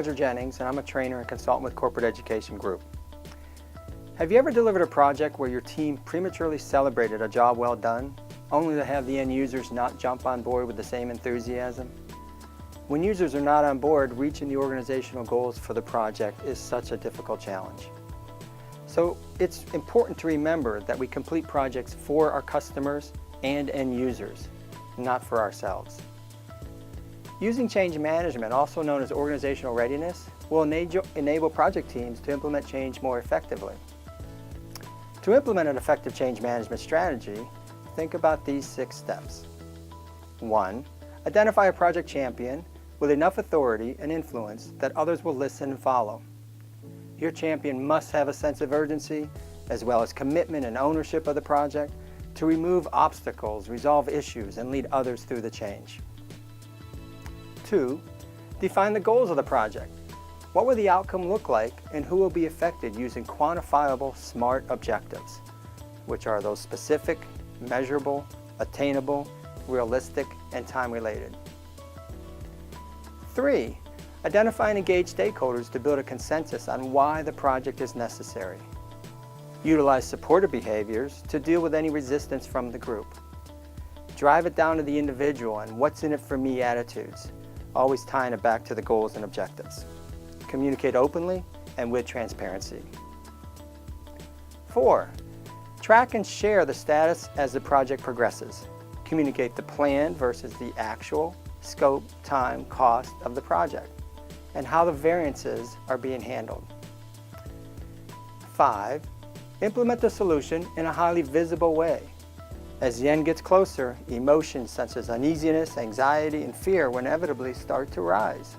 Supervisor Jennings, and I'm a trainer and consultant with Corporate Education Group. Have you ever delivered a project where your team prematurely celebrated a job well done, only to have the end users not jump on board with the same enthusiasm? When users are not on board, reaching the organizational goals for the project is such a difficult challenge. So it's important to remember that we complete projects for our customers and end users, not for ourselves. Using change management, also known as organizational readiness, will enable project teams to implement change more effectively. To implement an effective change management strategy, think about these 6 steps. 1. Identify a project champion with enough authority and influence that others will listen and follow. Your champion must have a sense of urgency, as well as commitment and ownership of the project, to remove obstacles, resolve issues, and lead others through the change. 2. Define the goals of the project. What will the outcome look like and who will be affected using quantifiable SMART objectives, which are those specific, measurable, attainable, realistic, and time-related. 3. Identify and engage stakeholders to build a consensus on why the project is necessary. Utilize supportive behaviors to deal with any resistance from the group. Drive it down to the individual and what's in it for me attitudes, always tying it back to the goals and objectives. Communicate openly and with transparency. 4. Track and share the status as the project progresses. Communicate the plan versus the actual scope, time, cost of the project, and how the variances are being handled. 5. Implement the solution in a highly visible way. As the end gets closer, emotions such as uneasiness, anxiety, and fear will inevitably start to rise.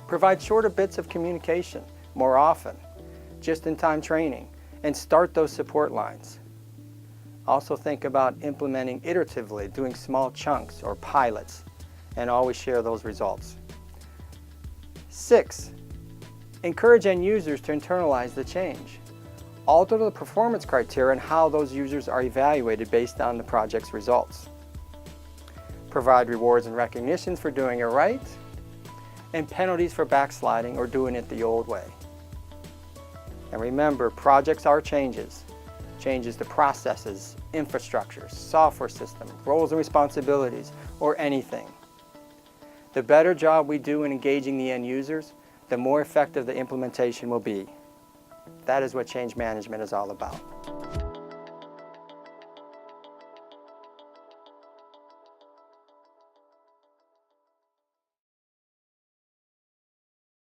Provide shorter bits of communication more often, just-in-time training, and start those support lines. Also think about implementing iteratively, doing small chunks or pilots, and always share those results. 6. Encourage end users to internalize the change. Alter the performance criteria and how those users are evaluated based on the project's results. Provide rewards and recognitions for doing it right, and penalties for backsliding or doing it the old way. And remember, projects are changes. Changes to processes, infrastructures, software systems, roles and responsibilities, or anything. The better job we do in engaging the end users, the more effective the implementation will be. That is what change management is all about.